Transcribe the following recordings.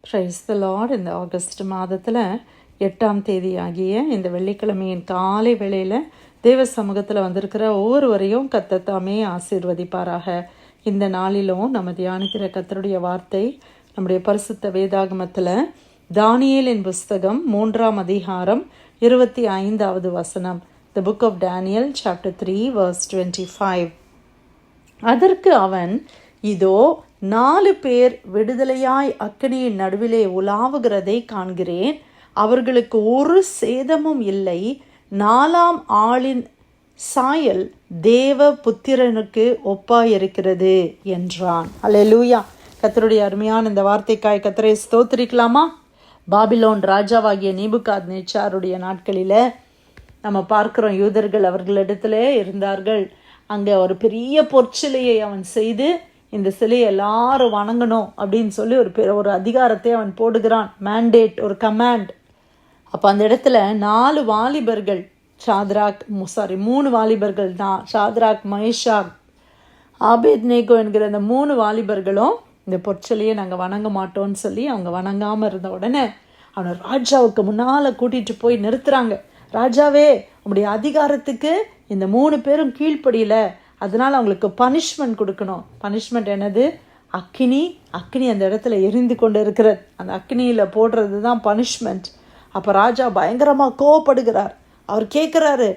Praise the Lord. இந்த August மாதத்தில் 8ஆம் தேதி ஆகிய இந்த வெள்ளிக்கிழமையின் காலை வேளையில் தேவ சமூகத்தில் வந்திருக்கிற ஒவ்வொருவரையும் கர்த்தர் தாமே ஆசீர்வதிப்பாராக. இந்த நாளிலும் நம்ம தியானிக்கிற கர்த்தருடைய வார்த்தை நம்முடைய பரிசுத்த வேதாகமத்தில் தானியேலின் புஸ்தகம் 3ஆம் அதிகாரம் 25வது வசனம். The book of Daniel chapter 3 verse 25. அதற்கு அவன், இதோ 4 பேர் விடுதலையாய் அக்கினியின் நடுவிலே உலாவுகிறதை காண்கிறேன். அவர்களுக்கு ஒரு சேதமும் இல்லை. 4ஆம் ஆளின் சாயல் தேவ புத்திரனுக்கு ஒப்பாயிருக்கிறது என்றான். அல்லேலூயா. கர்த்தருடைய அருமையான இந்த வார்த்தைக்காய் கர்த்தரை ஸ்தோத்திரிக்கலாமா? பாபிலோன் ராஜாவாகிய நேபுகாத்நேச்சாருடைய நாட்களில் நம்ம பார்க்குறோம், யூதர்கள் அவர்களிடத்துல இருந்தார்கள். அங்கே ஒரு பெரிய பொற்சிலையை அவன் செய்து இந்த சிலையை எல்லாரும் வணங்கணும் அப்படின்னு சொல்லி ஒரு அதிகாரத்தை அவன் போடுகிறான். மேண்டேட், ஒரு கமாண்ட். அப்போ அந்த இடத்துல 4 வாலிபர்கள், 3 வாலிபர்கள் தான், ஷாத்ராக், மேஷாக், ஆபேத்நேகோ என்கிற அந்த 3 வாலிபர்களும் இந்த பொற்சிலையை நாங்கள் வணங்க மாட்டோம்னு சொல்லி அவங்க வணங்காமல் இருந்த உடனே அவனை ராஜாவுக்கு முன்னால் கூட்டிகிட்டு போய் நிறுத்துறாங்க. ராஜாவே, உங்களுடைய அதிகாரத்துக்கு இந்த 3 பேரும் கீழ்ப்படியில, அதனால் அவங்களுக்கு பனிஷ்மெண்ட் கொடுக்கணும். பனிஷ்மெண்ட் என்னது? அக்கினி அந்த இடத்துல எரிந்து கொண்டு இருக்கிறது. அந்த அக்கினியில் போடுறது தான் பனிஷ்மெண்ட். அப்போ ராஜா பயங்கரமாக கோவப்படுகிறார். அவர் கேட்குறாரு,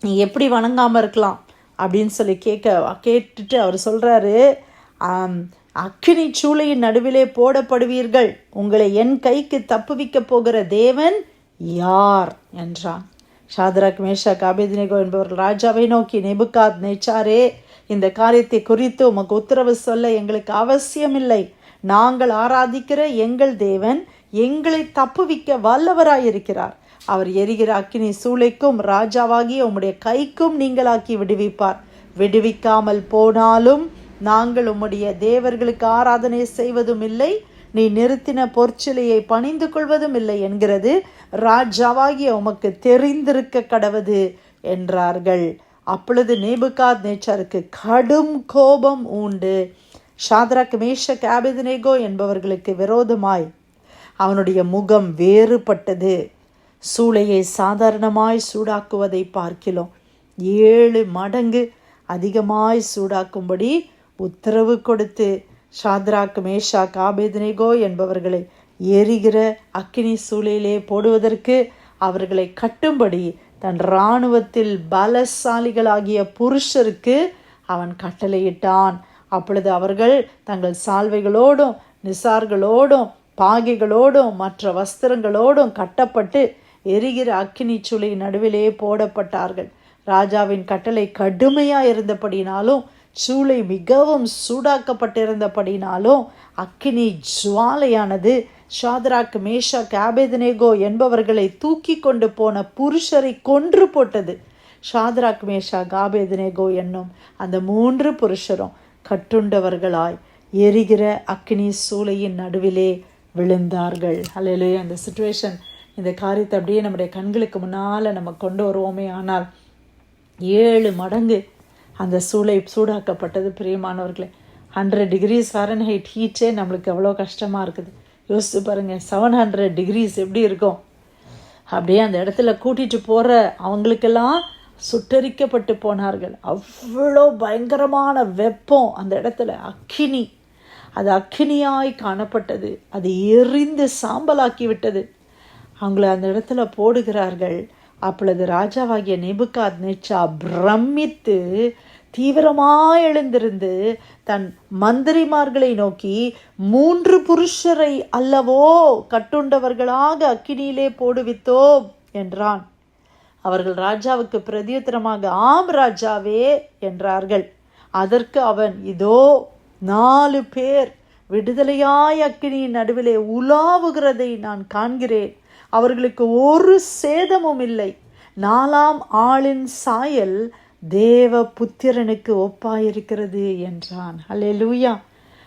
நீ எப்படி வணங்காமல் இருக்கலாம் அப்படின்னு சொல்லி கேட்டுட்டு அவர் சொல்கிறாரு, அக்கினி சூளையின் நடுவிலே போடப்படுவீர்கள். உங்களை என் கைக்கு தப்புவிக்க போகிற தேவன் யார் என்றான். ஷாத்ராக், மேஷாக், ஆபேத்நேகோ என்பவர்கள் ராஜாவை நோக்கி, நேபுகாத்நேச்சாரே, இந்த காரியத்தை குறித்து உமக்கு உத்தரவு சொல்ல எங்களுக்கு அவசியமில்லை. நாங்கள் ஆராதிக்கிற எங்கள் தேவன் எங்களை தப்புவிக்க வல்லவராயிருக்கிறார். அவர் எரிகிற அக்கினி சூளைக்கும் ராஜாவாகிய உம்முடைய கைக்கும் நீங்களாக்கி விடுவிப்பார். விடுவிக்காமல் போனாலும் நாங்கள் உம்முடைய தேவர்களுக்கு ஆராதனை செய்வதும் இல்லை, நீ நிறுத்தின பொற்சிலையை பணிந்து கொள்வதும் இல்லை என்கிறது ராஜாவாகிய உமக்கு தெரிந்திருக்க கடவது என்றார்கள். அப்பொழுது நேபுகாத்நேச்சாருக்கு கடும் கோபம் உண்டு. ஷாத்ராக், மேஷாக், ஆபேத்நேகோ என்பவர்களுக்கு விரோதமாய் அவனுடைய முகம் வேறுபட்டது. சூளையை சாதாரணமாய் சூடாக்குவதை பார்க்கிலும் 7 மடங்கு அதிகமாய் சூடாக்கும்படி உத்தரவு கொடுத்து ஷாத்ராக், மேஷாக், ஆபேத்நேகோ என்பவர்களை எரிகிற அக்கினி சூளையிலே போடுவதற்கு அவர்களை கட்டும்படி தன் இராணுவத்தில் பலசாலிகளாகிய புருஷருக்கு அவன் கட்டளையிட்டான். அப்பொழுது அவர்கள் தங்கள் சால்வைகளோடும் நிசார்களோடும் பாகைகளோடும் மற்ற வஸ்திரங்களோடும் கட்டப்பட்டு எரிகிற அக்கினி சூளை நடுவிலே போடப்பட்டார்கள். ராஜாவின் கட்டளை கடுமையாக இருந்தபடினாலும் சூளை மிகவும் சூடாக்கப்பட்டிருந்தபடினாலும் அக்கினி ஜுவாலையானது ஷாத்ராக், மேஷாக், ஆபேத்நேகோ என்பவர்களை தூக்கி கொண்டு போன புருஷரை கொன்று போட்டது. ஷாத்ராக், மேஷாக், ஆபேத்நேகோ என்னும் அந்த 3 புருஷரும் கட்டுண்டவர்களாய் எரிகிற அக்கினி சூளையின் நடுவிலே விழுந்தார்கள். அல்லேலூயா. அந்த சிச்சுவேஷன், இந்த காரியத்தை அப்படியே நம்முடைய கண்களுக்கு முன்னால் நம்ம கொண்டு வருவோமே ஆனால் 7 மடங்கு அந்த சூளை சூடாக்கப்பட்டது. பிரியமானவர்களே, 100 degrees Fahrenheit ஹீட்டே நம்மளுக்கு எவ்வளோ கஷ்டமாக இருக்குது. யோசிச்சு பாருங்கள், 700 degrees எப்படி இருக்கும்? அப்படியே அந்த இடத்துல கூட்டிகிட்டு போகிற அவங்களுக்கெல்லாம் சுட்டரிக்கப்பட்டு போனார்கள். அவ்வளோ பயங்கரமான வெப்பம் அந்த இடத்துல. அக்கினி, அது அக்கினியாய் காணப்பட்டது. அது எரிந்து சாம்பலாக்கி விட்டது. அவங்கள அந்த இடத்துல போடுகிறார்கள். அப்பொழுது ராஜாவாகிய நேபுகாத்நேச்சார் பிரமித்து தீவிரமாய் எழுந்திருந்து தன் மந்திரிமார்களை நோக்கி, 3 புருஷரை அல்லவோ கட்டுண்டவர்களாக அக்கினியிலே போடுவித்தோம் என்றான். அவர்கள் ராஜாவுக்கு பிரதியுத்தரமாக, ஆம் ராஜாவே என்றார்கள். அதற்கு அவன், இதோ 4 பேர் விடுதலையாய் அக்கினியின் நடுவிலே உலாவுகிறதை நான் காண்கிறேன். அவர்களுக்கு ஒரு சேதமும் இல்லை. 4ஆம் ஆளின் சாயல் தேவ புத்திரனுக்கு ஒப்பாயிருக்கிறது என்றான். அல்லேலூயா.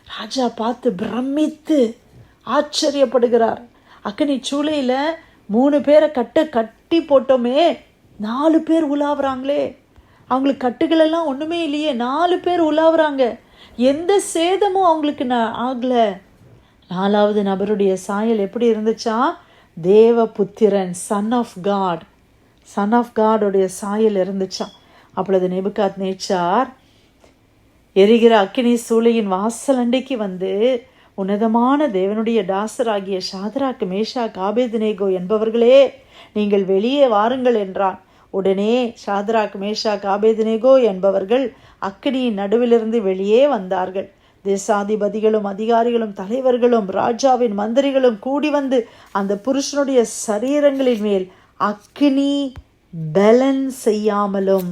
ராஜா பார்த்து பிரமித்து ஆச்சரியப்படுகிறார். அக்கினி சூளையில் 3 பேரை கட்டி போட்டோமே, 4 பேர் உலாவுறாங்களே. அவங்களுக்கு கட்டுகளெல்லாம் ஒன்றுமே இல்லையே, 4 பேர் உலாவுறாங்க. எந்த சேதமும் அவங்களுக்கு ஆகலை. 4வது நபருடைய சாயல் எப்படி இருந்துச்சா? தேவபுத்திரன், சன் ஆஃப் காடுடைய சாயல் இருந்துச்சான். அப்பொழுது நேபுகாத்நேச்சார் எரிகிற அக்கினி சூளையின் வாசல் அண்டைக்கு வந்து, உன்னதமான தேவனுடைய தாசராகிய சாத்ராக், மேஷாக், ஆபேத்நேகோ என்பவர்களே, நீங்கள் வெளியே வாருங்கள் என்றான். உடனே சாத்ராக், மேஷாக், ஆபேத்நேகோ என்பவர்கள் அக்கினியின் நடுவிலிருந்து வெளியே வந்தார்கள். தேசாதிபதிகளும் அதிகாரிகளும் தலைவர்களும் ராஜாவின் மந்திரிகளும் கூடி வந்து அந்த புருஷனுடைய சரீரங்களின் மேல் அக்கினி பலன் செய்யாமலும்,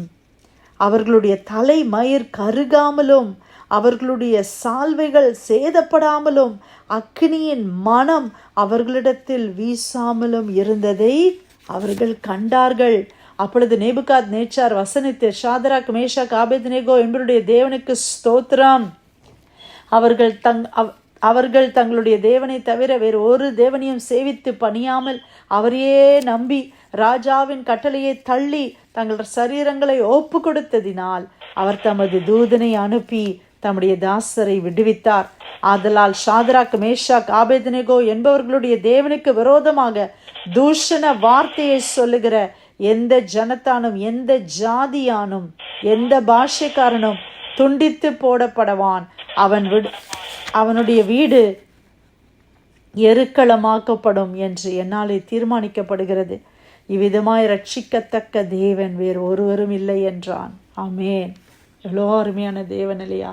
அவர்களுடைய தலை மயிர் கருகாமலும், அவர்களுடைய சால்வைகள் சேதப்படாமலும், அக்கினியின் மனம் அவர்களிடத்தில் வீசாமலும் இருந்ததை அவர்கள் கண்டார்கள். அப்பொழுது நேபுகாத்நேச்சார் வசனித்து, சாத்ராக், மேஷாக், ஆபேத்நேகோ என்பவருடைய தேவனுக்கு ஸ்தோத்திரம், அவர்கள் தங்களுடைய தேவனை தவிர வேறு ஒரு தேவனையும் சேவித்து பணியாமல் அவரையே நம்பி ராஜாவின் கட்டளையை தள்ளி தங்கள் சரீரங்களை ஒப்பு கொடுத்ததினால் அவர் தமது தூதனை அனுப்பி தம்முடைய தாசரை விடுவித்தார். ஆதலால் சாத்ராக், மேஷாக், ஆபேத்நேகோ என்பவர்களுடைய தேவனுக்கு விரோதமாக தூஷண வார்த்தையை சொல்லுகிற எந்த ஜனத்தானும், எந்த ஜாதியானும், எந்த பாஷைக்காரனும் துண்டித்து போடப்படுவான். அவனுடைய வீடு எருக்களமாக்கப்படும் என்று என்னாலே தீர்மானிக்கப்படுகிறது. இவ்விதமாய் ரட்சிக்கத்தக்க தேவன் வேறு ஒருவரும் இல்லை என்றான். ஆமேன். எவ்வளோ அருமையான தேவன் இல்லையா?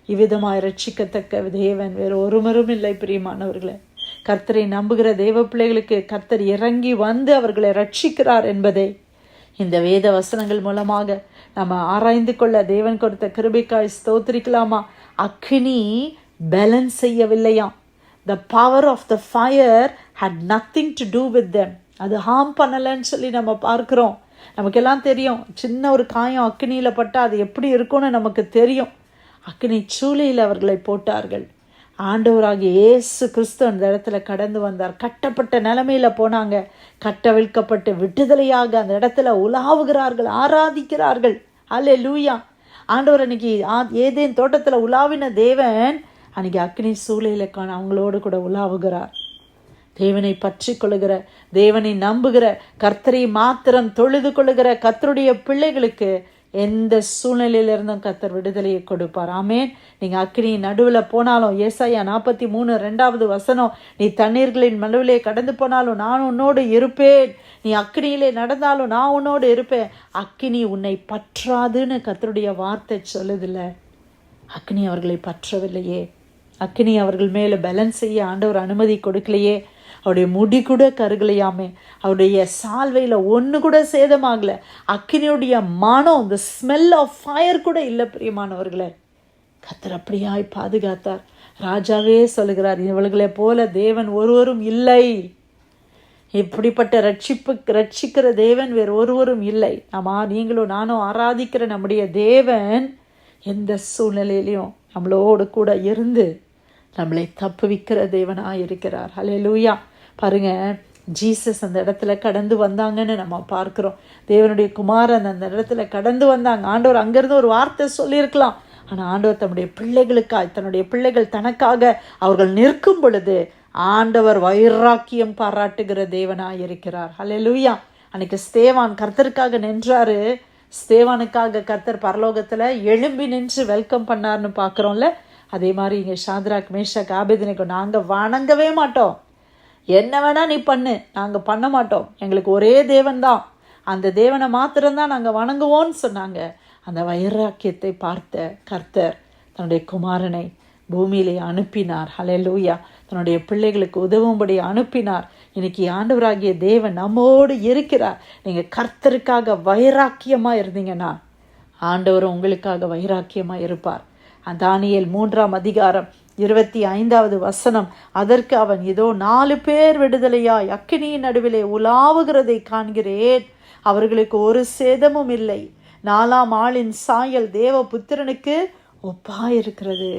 இவ்விதமாய் ரட்சிக்கத்தக்க தேவன் வேறு ஒருவரும் இல்லை. பிரியமானவர்களே, கர்த்தரை நம்புகிற தேவ பிள்ளைகளுக்கு கர்த்தர் இறங்கி வந்து அவர்களை ரட்சிக்கிறார் என்பதை இந்த வேத வசனங்கள் மூலமாக நம்ம ஆராய்ந்து கொள்ள தேவன் கொடுத்த கிருபைக்காய் ஸ்தோத்திரிக்கலாமா? அக்னி balance செய்யவில்லையாம். The power of the fire had nothing to do with them. அது ஹார்ம் பண்ணலைன்னு சொல்லி நம்ம பார்க்குறோம். நமக்கெல்லாம் தெரியும், சின்ன ஒரு காயம் அக்னியில் பட்டால் அது எப்படி இருக்கும்னு நமக்கு தெரியும். அக்னி சூளையில் அவர்களை போட்டார்கள். ஆண்டவராகிய இயேசு கிறிஸ்து அந்த இடத்துல கடந்து வந்தார். கட்டப்பட்ட நிலைமையில் போனாங்க. கட்டவிழ்க்கப்பட்டு விடுதலையாக அந்த இடத்துல உலாவுகிறார்கள், ஆராதிக்கிறார்கள். அல்லேலூயா. ஆண்டவர் அன்னைக்கு ஏதேன் தோட்டத்தில் உலாவின தேவன் அன்னைக்கு அக்னி சூளையில் அவங்களோடு கூட உலாவுகிறார். தேவனை பற்றி கொள்ளுகிற, தேவனை நம்புகிற, கர்த்தரை மாத்திரம் தொழுது கொள்ளுகிற கர்த்தருடைய பிள்ளைகளுக்கு எந்த சூழ்நிலையிலிருந்தும் கர்த்தர் விடுதலையை கொடுப்பார். ஆமேன். நீங்கள் அக்னியின் நடுவில் போனாலும், ஏசாயா 43:2 வசனம், நீ தண்ணீர்களின் நடுவிலே கடந்து போனாலும் நான் உன்னோடு இருப்பேன், நீ அக்னியிலே நடந்தாலும் நான் உன்னோடு இருப்பேன். அக்னி உன்னை பற்றாதுன்னு கர்த்தருடைய வார்த்தை சொல்லுதில்ல. அக்னி அவர்களை பற்றவில்லையே. அக்னி அவர்கள் மேலே பேலன்ஸ் செய்ய ஆண்டவர் அனுமதி கொடுக்கலையே. அவருடைய முடி கூட கருகலையாமே. அவருடைய சால்வையில் ஒன்று கூட சேதமாகலை. அக்னியுடைய மனம், இந்த ஸ்மெல் ஆஃப் ஃபயர் கூட இல்லை. பிரியமானவர்களே, கர்த்தர் அப்படியாய் பாதுகாத்தார். ராஜாவே சொல்லுகிறார், இவர்களை போல தேவன் ஒருவரும் இல்லை. இப்படிப்பட்ட ரட்சிக்கிற தேவன் வேறு ஒருவரும் இல்லை. நீங்களும் நானும் ஆராதிக்கிற நம்முடைய தேவன் எந்த சூழ்நிலையிலையும் நம்மளோடு கூட இருந்து நம்மளை தப்புவிக்கிற தேவனாக இருக்கிறார். ஹல்லேலூயா. பாருங்க, ஜீசஸ் அந்த இடத்துல கடந்து வந்தாங்கன்னு நம்ம பார்க்குறோம். தேவனுடைய குமாரன் அந்த இடத்துல கடந்து வந்தாங்க. ஆண்டவர் அங்கேருந்து ஒரு வார்த்தை சொல்லியிருக்கலாம். ஆனால் ஆண்டவர் தன்னுடைய தன்னுடைய பிள்ளைகள் தனக்காக அவர்கள் நிற்கும் பொழுது ஆண்டவர் வைராக்கியம் பாராட்டுகிற தேவனாக இருக்கிறார். ஹல்லேலூயா. அன்னைக்கு ஸ்தேவான் கர்த்தருக்காக நின்றாரு. ஸ்தேவானுக்காக கர்த்தர் பரலோகத்தில் எழும்பி நின்று வெல்கம் பண்ணார்னு பார்க்குறோம்ல. அதே மாதிரி இங்கே சாத்ராக், மேஷாக், ஆபேத்நேகோ, நாங்கள் வணங்கவே மாட்டோம், என்ன வேணால் நீ பண்ணு, நாங்கள் பண்ண மாட்டோம், எங்களுக்கு ஒரே தேவன் தான், அந்த தேவனை மாத்திரம்தான் நாங்கள் வணங்குவோன்னு சொன்னாங்க. அந்த வைராக்கியத்தை பார்த்த கர்த்தர் தன்னுடைய குமாரனை பூமியிலே அனுப்பினார். ஹல்லேலூயா. தன்னுடைய பிள்ளைகளுக்கு உதவும்படி அனுப்பினார். இன்னைக்கு ஆண்டவராகிய தேவன் நம்மோடு இருக்கிறார். நீங்கள் கர்த்தருக்காக வைராக்கியமாக இருந்தீங்கன்னா ஆண்டவரும் உங்களுக்காக வைராக்கியமாக இருப்பார். தானியேல் 3:25 வசனம், அதற்கு அவன், இதோ 4 பேர் விடுதலையாய் அக்கினியின் நடுவிலே உலாவுகிறதை காண்கிறேன், அவர்களுக்கு ஒரு சேதமும் இல்லை, 4ஆம் ஆளின் சாயல் தேவ புத்திரனுக்கு ஒப்பாயிருக்கிறது.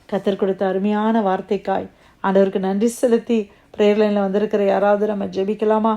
கர்த்தர் கொடுத்த அருமையான வார்த்தைக்காய் ஆண்டவருக்கு நன்றி செலுத்தி பிரேயர் லைனில் வந்திருக்கிற யாராவது நம்ம ஜெபிக்கலாமா?